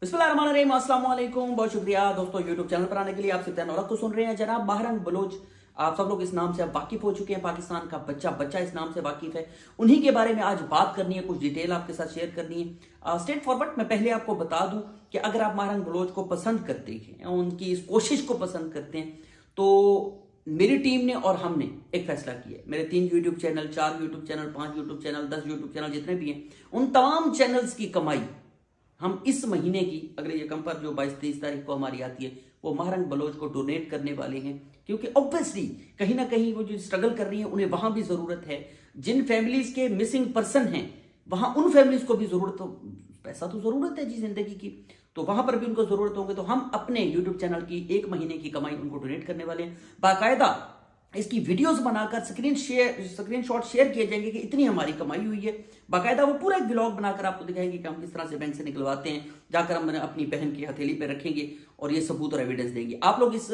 बिस्मिल्लाहिर्रहमानिर्रहीम, अस्सलाम वालेकुम। बहुत शुक्रिया दोस्तों यूट्यूब चैनल पर आने के लिए। आप सिद्धांत औरत को सुन रहे हैं। जनाब महरंग बलोच, आप सब लोग इस नाम से अब वाकिफ हो चुके हैं। पाकिस्तान का बच्चा इस नाम से वाकिफ है। उन्हीं के बारे में आज बात करनी है, कुछ डिटेल आपके साथ शेयर करनी है। स्ट्रेट फॉरवर्ड मैं पहले आपको बता दूं कि अगर आप महरंग बलोच को पसंद करते हैं, उनकी इस कोशिश को पसंद करते हैं, तो मेरी टीम ने और हमने एक फैसला किया है। मेरे 3 YouTube channel, 4 YouTube channel, 5 YouTube channel, 10 YouTube channel जितने भी हैं, उन तमाम चैनल्स की कमाई हम इस महीने की अगले यकम पर जो 22-23 तारीख को हमारी आती है, वो महरंग बलोच को डोनेट करने वाले हैं। क्योंकि ऑब्वियसली कहीं ना कहीं वो जो स्ट्रगल कर रही है, उन्हें वहां भी जरूरत है। जिन फैमिलीज के मिसिंग पर्सन हैं, वहां उन फैमिलीज को भी जरूरत, तो पैसा तो जरूरत है जी जिंदगी की, तो वहां पर भी उनको जरूरत होगी। तो हम अपने यूट्यूब चैनल की 1 महीने की कमाई उनको डोनेट करने वाले हैं। बाकायदा इसकी वीडियोस बनाकर स्क्रीनशॉट शेयर किए जाएंगे कि इतनी हमारी कमाई हुई है। बाकायदा वो पूरा एक ब्लॉग बनाकर आपको दिखाएंगे कि हम किस तरह से बैंक से निकलवाते हैं, जाकर हम अपनी बहन की हथेली पे रखेंगे और ये सबूत और एविडेंस देंगे। आप लोग इस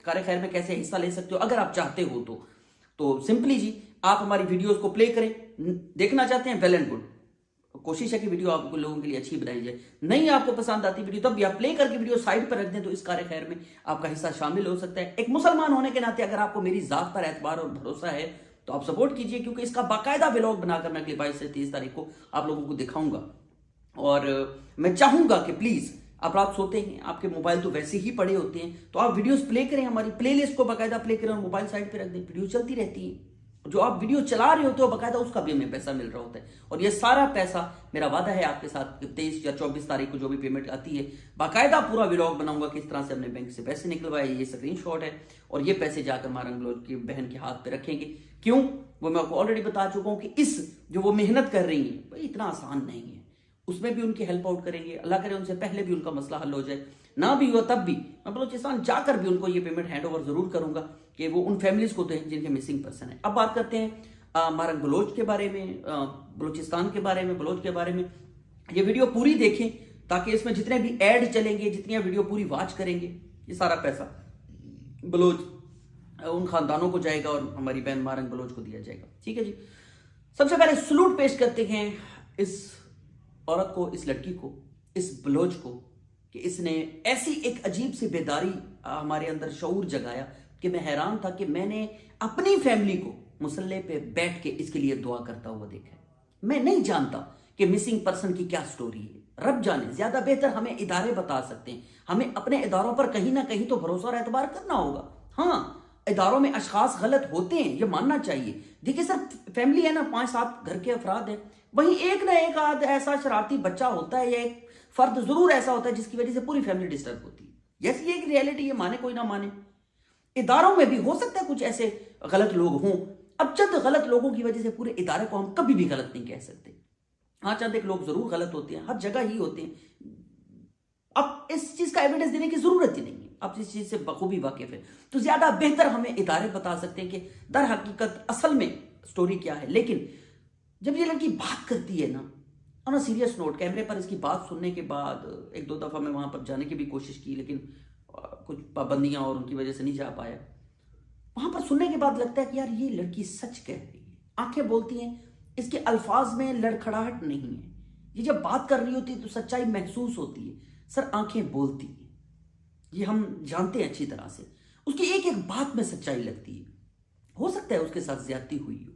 कार्य खैर में कैसे हिस्सा ले सकते हो अगर आप चाहते हो तो सिंपली जी आप हमारी वीडियोस को प्ले करें। देखना चाहते हैं, वेल एंड गुड, कोशिश है कि वीडियो आपको लोगों के लिए अच्छी बनाई जाए। नहीं आपको पसंद आती वीडियो, तब भी आप प्ले करके वीडियो साइड पर रख दें तो इस कार्य खैर में आपका हिस्सा शामिल हो सकता है। एक मुसलमान होने के नाते अगर आपको मेरी जात पर एतबार और भरोसा है तो आप सपोर्ट कीजिए, क्योंकि इसका बाकायदा व्लॉग बनाकर मैं अगले 22 से 30 तारीख को आप लोगों को दिखाऊंगा। और मैं चाहूंगा कि प्लीज, आप रात सोते हैं, आपके मोबाइल तो वैसे ही पड़े होते हैं, तो आप वीडियोस प्ले करें, हमारी प्लेलिस्ट को बाकायदा प्ले करें और मोबाइल साइड पे रख दें। वीडियो चलती रहती है, जो आप वीडियो चला रहे होते हो बाकायदा उसका भी हमें पैसा मिल रहा होता है। और ये सारा पैसा, मेरा वादा है आपके साथ कि 23 या 24 तारीख को जो भी पेमेंट आती है, बाकायदा पूरा व्लॉग बनाऊंगा किस तरह से हमने बैंक से पैसे निकलवाए। ये स्क्रीनशॉट है और ये पैसे जाकर महरंग बलोच की बहन के हाथ पे रखेंगे। क्यों, वो मैं आपको ऑलरेडी बता चुका हूं कि इस जो वो मेहनत कर रही है भाई इतना आसान नहीं है, उसमें भी उनकी हेल्प आउट करेंगे। अल्लाह करे उनसे पहले भी उनका मसला हल हो जाए, ना भी हुआ तब भी मैं बलोचिस्तान जाकर भी उनको ये पेमेंट हैंड ओवर जरूर करूंगा कि वो उन फैमिलीज को दें जिनके मिसिंग पर्सन है। अब बात करते हैं महरंग बलोच के बारे में, बलोचिस्तान के बारे में, बलोच के बारे में। ये वीडियो पूरी देखें ताकि इसमें जितने भी ऐड चलेंगे, जितनी वीडियो पूरी वॉच करेंगे, ये सारा पैसा बलोच उन खानदानों को जाएगा और हमारी बहन महरंग बलोच को दिया जाएगा। ठीक है जी। सबसे पहले सलूट पेश करते हैं इस औरत को, इस लड़की को, इस बलोच को, कि इसने ऐसी एक अजीब सी बेदारी हमारे अंदर शऊर जगाया कि मैं हैरान था कि मैंने अपनी फैमिली को मुसल्ले पे बैठ के इसके लिए दुआ करता हुआ देखा। मैं नहीं जानता कि मिसिंग पर्सन की क्या स्टोरी है, रब जाने, ज्यादा बेहतर हमें इदारे बता सकते हैं। हमें अपने इदारों पर कहीं ना कहीं तो भरोसा और एतबार करना होगा। हाँ, इदारों में अशखास गलत होते हैं, ये मानना चाहिए। देखिए सर, फैमिली है ना, 5-7 घर के अफराद हैं, वहीं एक ना एक आध ऐसा शरारती बच्चा होता है या एक फर्द जरूर ऐसा होता है जिसकी वजह से पूरी फैमिली डिस्टर्ब होती है। यस, ये एक रियलिटी, ये माने कोई ना माने। इदारों में भी हो सकता है कुछ ऐसे गलत लोग हों। अब चंद गलत लोगों की वजह से पूरे इदारे को हम कभी भी गलत नहीं कह सकते। हाँ, चंद एक लोग जरूर गलत होते हैं, हर जगह ही होते हैं। अब इस चीज का एविडेंस देने की जरूरत ही नहीं है, आप इस चीज से बखूबी वाकिफ है, तो ज्यादा बेहतर हमें इदारे बता सकते हैं कि दर हकीकत असल में स्टोरी क्या है। लेकिन जब ये लड़की बात करती है ना, ऑन अ सीरियस नोट, कैमरे पर इसकी बात सुनने के बाद 1-2 दफा मैं वहां पर जाने की भी कोशिश की, लेकिन कुछ पाबंदियां और उनकी वजह से नहीं जा पाया। वहां पर सुनने के बाद लगता है कि यार ये लड़की सच कह रही है। आंखें बोलती हैं, इसके अल्फाज में लड़खड़ाहट नहीं है। ये जब बात कर रही होती है तो सच्चाई महसूस होती है। सर, आंखें बोलती हैं, ये हम जानते हैं अच्छी तरह से। उसकी एक एक बात में सच्चाई लगती है। हो सकता है उसके साथ ज्यादती हुई हो,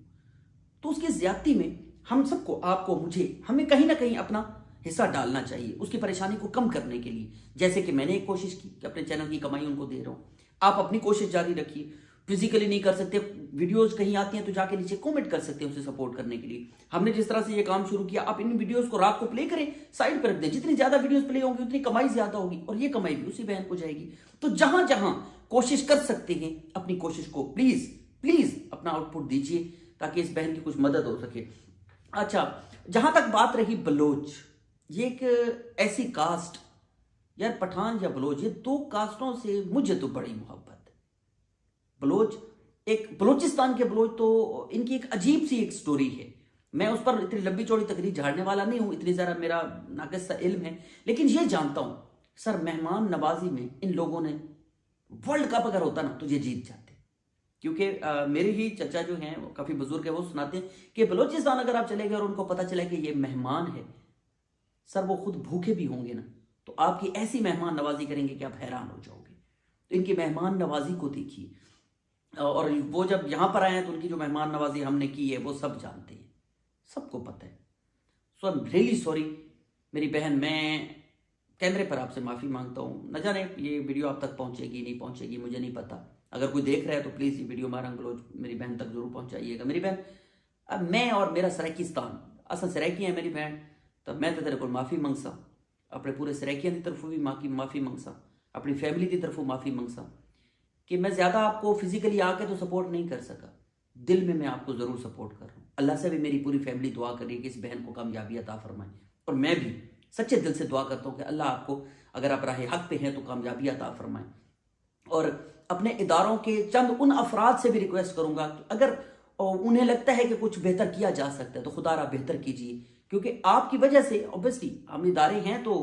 तो उसकी ज्यादती में हम सबको, आपको, मुझे, हमें कहीं ना कहीं अपना हिस्सा डालना चाहिए उसकी परेशानी को कम करने के लिए। जैसे कि मैंने एक कोशिश की कि अपने चैनल की कमाई उनको दे रहा हूं, आप अपनी कोशिश जारी रखिए। फिजिकली नहीं कर सकते, वीडियोस कहीं आती हैं तो जाके नीचे कमेंट कर सकते हैं उसे सपोर्ट करने के लिए। हमने जिस तरह से ये काम शुरू किया, आप इन वीडियोस को रात को प्ले करें, साइड पर रख दें। जितनी ज्यादा वीडियोस प्ले होंगी उतनी कमाई ज्यादा होगी और ये कमाई भी उसी बहन को जाएगी। तो जहां जहां कोशिश कर सकते हैं, अपनी कोशिश को प्लीज प्लीज अपना आउटपुट दीजिए ताकि इस बहन की कुछ मदद हो सके। अच्छा, जहां तक बात रही बलोच, ये एक ऐसी कास्ट, यार पठान या बलोच, ये 2 कास्टों से मुझे तो बड़ी मोहब्बत है। बलोच, एक बलोचिस्तान के बलोच, तो इनकी एक अजीब सी एक स्टोरी है। मैं उस पर इतनी लंबी चौड़ी तकरीर झाड़ने वाला नहीं हूं, इतनी ज़रा मेरा नाक़िस सा इल्म है, लेकिन ये जानता हूं सर, मेहमान नवाजी में इन लोगों ने वर्ल्ड कप अगर होता ना तो ये जीत जाते। क्योंकि मेरे ही चचा जो हैं, वो काफ़ी बुजुर्ग है, वो सुनाते हैं कि बलोचिस्तान अगर आप चले गए और उनको पता चला कि ये मेहमान है, सर वो खुद भूखे भी होंगे ना تو آپ کی ایسی مہمان نوازی کریں گے کہ آپ حیران ہو جاؤ گے. تو ان کی مہمان نوازی کو دیکھیے, اور وہ جب یہاں پر آئے ہیں تو ان کی جو مہمان نوازی ہم نے کی ہے وہ سب جانتے ہیں, سب کو پتہ ہے. سو آئی ایم ریئلی سوری میری بہن, میں کیمرے پر آپ سے معافی مانگتا ہوں. نہ جانے یہ ویڈیو آپ تک پہنچے گی نہیں پہنچے گی, مجھے نہیں پتا. اگر کوئی دیکھ رہا ہے تو پلیز یہ ویڈیو مہرنگ بلوچ میری بہن تک ضرور پہنچائیے گا. میری بہن, اب میں اور میرا سرائکستان, اصل سرائکی ہے میری بہن, تو میں تو تیرے کو معافی منگسا, اپنے پورے سرائکیاں کی طرف بھی معافی منگسا, اپنی فیملی کی طرف معافی منگسا کہ میں زیادہ آپ کو فزیکلی آ کے تو سپورٹ نہیں کر سکا, دل میں آپ کو ضرور سپورٹ کر رہا ہوں. اللہ سے بھی میری پوری فیملی دعا کر رہی ہے کہ اس بہن کو کامیابی عطا فرمائے, اور میں بھی سچے دل سے دعا کرتا ہوں کہ اللہ آپ کو, اگر آپ راہ حق پہ ہیں تو کامیابی عطا فرمائے. اور اپنے اداروں کے چند ان افراد سے بھی ریکویسٹ کروں گا کہ اگر انہیں لگتا ہے کہ کچھ بہتر کیا جا سکتا ہے تو خدا را بہتر کیجیے, کیونکہ آپ کی وجہ سے اوبیسلی ہم ادارے ہیں تو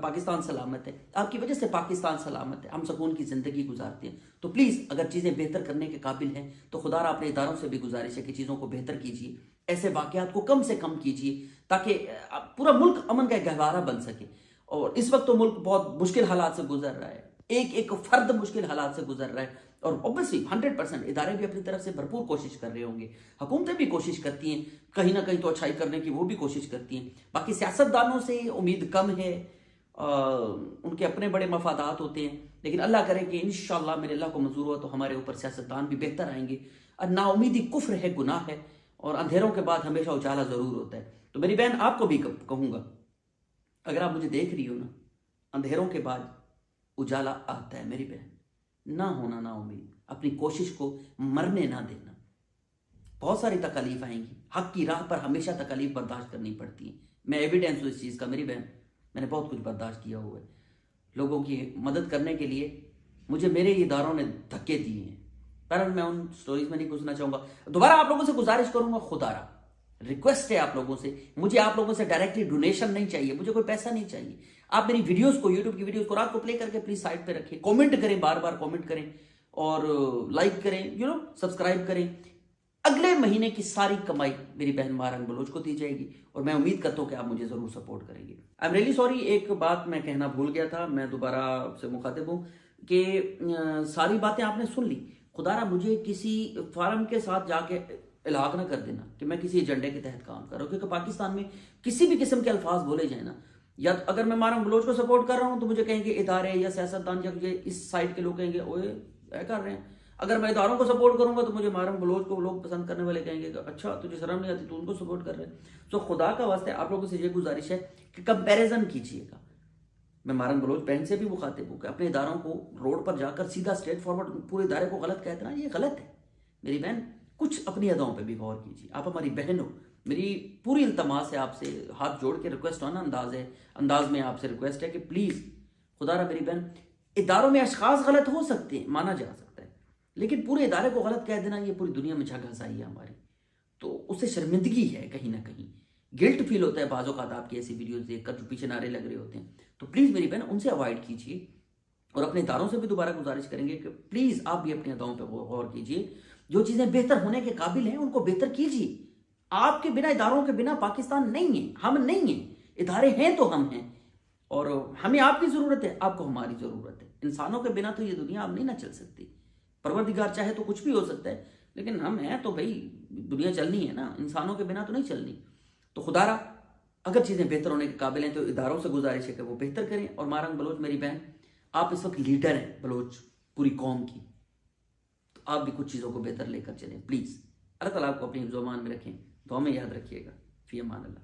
پاکستان سلامت ہے, آپ کی وجہ سے پاکستان سلامت ہے, ہم سکون کی زندگی گزارتے ہیں. تو پلیز اگر چیزیں بہتر کرنے کے قابل ہیں تو خدا را اپنے اداروں سے بھی گزارش ہے کہ چیزوں کو بہتر کیجیے, ایسے واقعات کو کم سے کم کیجیے تاکہ پورا ملک امن کا گہوارہ بن سکے. اور اس وقت تو ملک بہت مشکل حالات سے گزر رہا ہے, ایک فرد مشکل حالات سے گزر رہا ہے, اور اوبیسلی 100% ادارے بھی اپنی طرف سے بھرپور کوشش کر رہے ہوں گے, حکومتیں بھی کوشش کرتی ہیں کہیں نہ کہیں تو اچھائی کرنے کی, وہ بھی کوشش کرتی ہیں. باقی سیاستدانوں سے امید کم ہے, ان کے اپنے بڑے مفادات ہوتے ہیں, لیکن اللہ کرے کہ انشاءاللہ میرے اللہ کو منظور ہوا تو ہمارے اوپر سیاستدان بھی بہتر آئیں گے. نا امیدی کفر ہے, گناہ ہے, اور اندھیروں کے بعد ہمیشہ اجالا ضرور ہوتا ہے. تو میری بہن آپ کو بھی کہوں گا, اگر آپ مجھے دیکھ رہی ہو نا, اندھیروں کے بعد اجالا آتا ہے میری بہن, نہ ہونا نا امید, اپنی کوشش کو مرنے نہ دینا. بہت ساری تکالیف آئیں گی, حق کی راہ پر ہمیشہ تکالیف برداشت کرنی پڑتی ہیں, میں ایویڈینس ہوں اس چیز کا میری بہن, میں نے بہت کچھ برداشت کیا ہوا ہے. لوگوں کی مدد کرنے کے لیے مجھے میرے اداروں نے دھکے دیے ہیں, پر میں ان سٹوریز میں نہیں گھسنا چاہوں گا. دوبارہ آپ لوگوں سے گزارش کروں گا, خدا را ریکویسٹ ہے آپ لوگوں سے, مجھے آپ لوگوں سے ڈائریکٹلی ڈونیشن نہیں چاہیے, مجھے کوئی پیسہ نہیں چاہیے. آپ میری ویڈیوز کو, یوٹیوب کی ویڈیوز کو رات کو پلے کر کے پلیز سائٹ پہ رکھیں, کومنٹ کریں, بار بار کومنٹ کریں, اور لائک کریں, سبسکرائب کریں. اگلے مہینے کی ساری کمائی میری بہن مہرنگ بلوچ کو دی جائے گی, اور میں امید کرتا ہوں کہ آپ مجھے ضرور سپورٹ کریں گے. آئی ایم ریئلی سوری, ایک بات میں کہنا بھول گیا تھا, میں دوبارہ آپ سے مخاطب ہوں کہ ساری باتیں آپ نے سن لی. خدا را مجھے کسی فارم کے ساتھ جا کے الحاق نہ کر دینا کہ میں کسی ایجنڈے کے تحت کام کر رہا ہوں, کیونکہ پاکستان میں کسی بھی قسم کے الفاظ بولے جائیں نا, یا اگر میں مہرنگ بلوچ کو سپورٹ کر رہا ہوں تو مجھے کہیں گے ادارے یا سیاستدان, یا اس سائڈ کے لوگ کہیں گے اوے اے کر رہے ہیں. اگر میں اداروں کو سپورٹ کروں گا تو مجھے مہرنگ بلوچ کو لوگ پسند کرنے والے کہیں گے کہ اچھا تجھے شرم نہیں آتی, تو ان کو سپورٹ کر رہے ہیں. تو خدا کا واسطہ آپ لوگوں سے یہ گزارش ہے کہ کمپیریزن کیجیے گا. میں مہرنگ بلوچ بہن سے بھی مخاطب ہوں کہ اپنے اداروں کو روڈ پر جا کر سیدھا اسٹریٹ فارورڈ پورے ادارے کو غلط کہہ دینا, یہ غلط ہے. میری بہن کچھ اپنی اداؤں پہ بھی غور کیجیے, آپ ہماری بہن ہو. میری پوری التماس ہے آپ سے, ہاتھ جوڑ کے ریکویسٹ ہونا انداز میں آپ سے ریکویسٹ ہے کہ پلیز خدا را میری بہن, اداروں میں اشخاص غلط ہو سکتے ہیں, مانا جا سکتا ہے, لیکن پورے ادارے کو غلط کہہ دینا یہ پوری دنیا میں جھگ ہنسائی ہے ہماری, تو اس سے شرمندگی ہے, کہیں نہ کہیں گلٹ فیل ہوتا ہے بعض اوقات آپ کی ایسی ویڈیوز دیکھ کر جو پیچھے نعرے لگ رہے ہوتے ہیں. تو پلیز میری بہن ان سے اوائڈ کیجیے, اور اپنے اداروں سے بھی دوبارہ گزارش کریں گے کہ پلیز آپ بھی اپنے اداؤں پہ غور کیجیے, جو چیزیں بہتر ہونے کے قابل ہیں ان کو بہتر کیجیے. آپ کے بنا, اداروں کے بنا پاکستان نہیں ہے, ہم نہیں ہیں. ادارے ہیں تو ہم ہیں, اور ہمیں آپ کی ضرورت ہے, آپ کو ہماری ضرورت ہے. انسانوں کے بنا تو یہ دنیا اب نہیں نہ چل سکتی. پروردگار چاہے تو کچھ بھی ہو سکتا ہے, لیکن ہم ہیں تو بھائی دنیا چلنی ہے نا, انسانوں کے بنا تو نہیں چلنی. تو خدا را اگر چیزیں بہتر ہونے کے قابل ہیں تو اداروں سے گزارش ہے کہ وہ بہتر کریں. اور مہرنگ بلوچ میری بہن, آپ اس وقت لیڈر ہیں بلوچ پوری قوم کی, تو آپ بھی کچھ چیزوں کو بہتر لے کر چلیں پلیز. اللہ تعالیٰ آپ کو اپنی زبان میں رکھیں, دعا میں یاد رکھیے گا. فی امان اللہ.